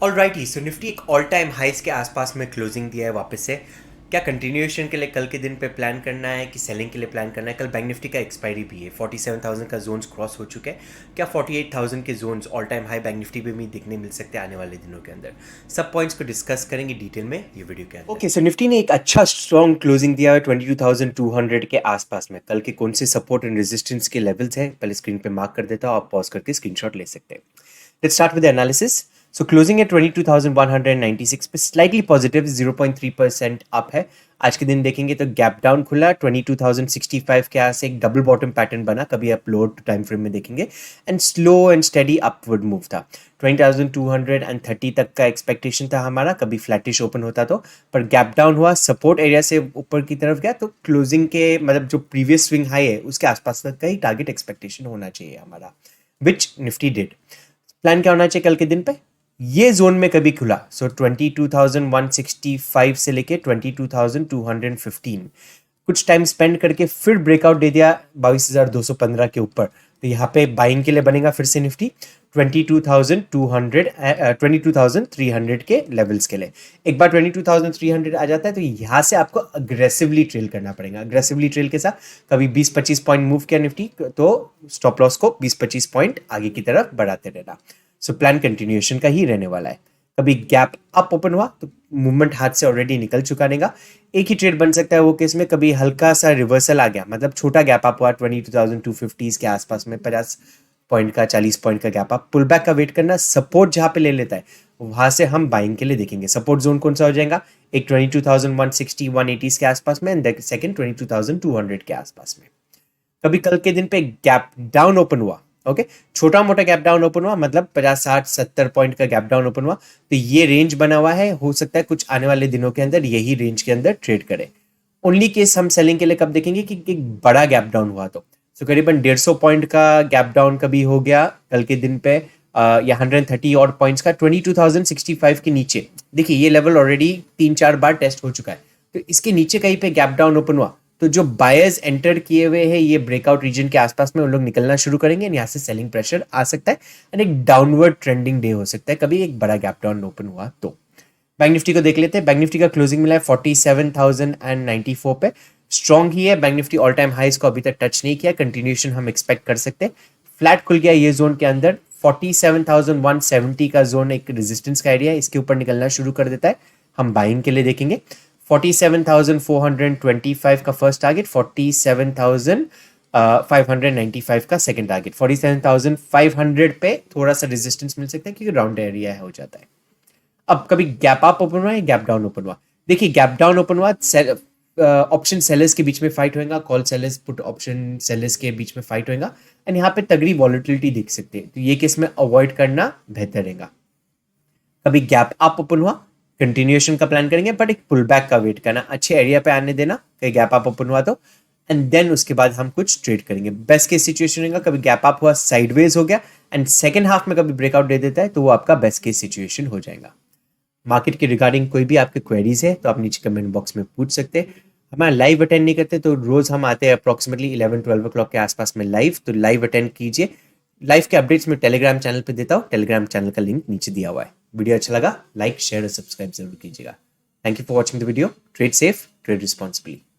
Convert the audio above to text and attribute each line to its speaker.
Speaker 1: Alrighty सो Nifty एक all time हाइस के आसपास में क्लोजिंग दिया है वापस से। क्या कंटिन्यूएशन के लिए कल के दिन पे प्लान करना है कि सेलिंग के लिए प्लान करना है? कल बैंक निफ्टी का एक्सपायरी भी है, 47,000 का जोन्स क्रॉस हो चुके हैं। क्या 48,000 के zones all time high bank Nifty पे भी दिखने मिल सकते हैं आने वाले दिनों के अंदर? सब पॉइंट्स को डिस्कस करेंगे डिटेल में ये वीडियो के अंदर। ओके, सो निफ्टी ने एक अच्छा स्ट्रॉन्ग क्लोजिंग दिया है 22,200 के आसपास में। कल के कौन से सपोर्ट एंड रेजिस्टेंस के लेवल्स हैं पहले स्क्रीन पे मार्क कर देता हूँ, आप पॉज करके स्क्रीनशॉट ले सकते हैं। Let's start with the analysis. So closing at 22,196 पे स्लाइटली पॉजिटिव 0.3% अप है। आज के दिन देखेंगे तो गैप डाउन खुला 22,065 के यहाँ से एक डबल बॉटम पैटर्न बना, कभी आप लोअर टाइम फ्रेम में देखेंगे, and slow and steady upward move था। 20,230 तक का एक्सपेक्टेशन था हमारा, कभी फ्लैटिश ओपन होता तो, पर गैप डाउन हुआ, सपोर्ट एरिया से ऊपर की तरफ गया, तो क्लोजिंग के मतलब जो प्रीवियस स्विंग हाई है उसके आसपास तक का ही टारगेट एक्सपेक्टेशन होना चाहिए हमारा, विच निफ्टी डिड। प्लान क्या होना चाहिए कल के दिन पे? ये जोन में कभी खुला, सो 22,165 से लेके 22,215 कुछ टाइम स्पेंड करके फिर ब्रेकआउट दे दिया 22,215 के ऊपर, तो यहाँ पे बाइंग के लिए बनेगा फिर से निफ्टी 22,300 के लेवल्स के लिए। एक बार 22,300 आ जाता है तो यहाँ से आपको अग्रेसिवली ट्रेल करना पड़ेगा। अग्रेसिवली ट्रेल के साथ कभी 20-25 पॉइंट मूव किया निफ्टी तो स्टॉप लॉस को 20-25 पॉइंट आगे की तरफ बढ़ाते रहना। सो प्लान कंटिन्यूएशन का ही रहने वाला है। कभी गैप अप ओपन हुआ तो मूवमेंट हाथ से ऑलरेडी निकल चुका रहेगा, एक ही ट्रेड बन सकता है वो केस में। कभी हल्का सा रिवर्सल आ गया, मतलब छोटा गैप अप हुआ 22,250 के आसपास में, 50 पॉइंट का 40 पॉइंट का गैप अप, पुल बैक का वेट करना, सपोर्ट जहां पे ले लेता है वहां से हम बाइंग के लिए देखेंगे। सपोर्ट जोन कौन सा हो जाएगा? एक 22,160 180 के आसपास में, एंड सेकंड 22,200 के आसपास में। कभी कल के दिन पे गैप डाउन ओपन हुआ, ओके, छोटा मोटा गैप डाउन ओपन हुआ, मतलब 50-60-70 पॉइंट का गैप डाउन ओपन हुआ, तो ये रेंज बना हुआ है, हो सकता है कुछ आने वाले दिनों के अंदर यही रेंज के अंदर ट्रेड करे। ओनली केस हम सेलिंग के लिए कब देखेंगे कि एक बड़ा गैप डाउन हुआ तो करीबन 150 पॉइंट का गैप डाउन कभी हो गया कल के दिन पे, या 130 और पॉइंट्स का 22,065 के नीचे। देखिए ये लेवल ऑलरेडी 3-4 बार टेस्ट हो चुका है, तो इसके नीचे कहीं पे गैप डाउन ओपन हुआ तो जो बायर्स एंटर किए हुए हैं ये ब्रेकआउट रीजन के आसपास में उन लोग निकलना शुरू करेंगे, यहाँ से सेलिंग प्रेशर आ सकता है एंड एक डाउनवर्ड ट्रेंडिंग डे हो सकता है कभी एक बड़ा गैप डाउन ओपन हुआ तो। बैंक निफ्टी को देख लेते हैं। बैंक निफ्टी का क्लोजिंग मिला है 47,094 पे, स्ट्रॉन्ग ही है। Bank Nifty all time highs को अभी तक टच नहीं किया, कंटिन्यूएशन हम एक्सपेक्ट कर सकते हैं। फ्लैट खुल गया ये जोन के अंदर, 47,170 का जोन एक रेजिस्टेंस का एरिया है, इसके ऊपर निकलना शुरू कर देता है, हम बाइंग के लिए देखेंगे। 47,425 का फर्स्ट टारगेट, 47,595 का सेकंड टारगेट। 47,500 पे थोड़ा सा रेजिस्टेंस मिल सकता है क्योंकि राउंड एरिया हो जाता है। अब कभी गैप अप ओपन हुआ या गैप डाउन ओपन हुआ, देखिए गैप डाउन ओपन हुआ, ऑप्शन सेलर्स के बीच में फाइट होएगा, call sellers put option sellers के बीच में फाइट होएगा, एंड यहाँ पे तगड़ी वॉलिटिलिटी देख सकते हैं, तो ये केस में अवॉइड करना बेहतर रहेगा। कभी गैप अप ओपन हुआ, कंटिन्यूएशन का प्लान करेंगे, बट एक पुल बैक का वेट करना, अच्छे एरिया पे आने देना, कहीं गैप अप ओपन हुआ तो, एंड देन उसके बाद हम कुछ ट्रेड करेंगे। बेस्ट केस सिचुएशन रहेगा कभी गैप अप हुआ, साइडवेज हो गया, एंड सेकंड हाफ में कभी ब्रेकआउट दे देता है तो वो आपका बेस्ट केस सिचुएशन हो जाएगा। मार्केट के रिगार्डिंग कोई भी आपके क्वेरीज है तो आप नीचे कमेंट बॉक्स में पूछ सकते हैं। हमारा लाइव अटेंड नहीं करते तो रोज हम आते हैं अप्रॉक्सीमेटली 11-12 o'clock के आसपास में लाइव, तो लाइव अटेंड कीजिए। लाइव के अपडेट्स में टेलीग्राम चैनल पे देता हूँ, टेलीग्राम चैनल का लिंक नीचे दिया हुआ है। वीडियो अच्छा लगा लाइक शेयर और सब्सक्राइब जरूर कीजिएगा। Thank you for watching the video. Trade safe, trade responsibly.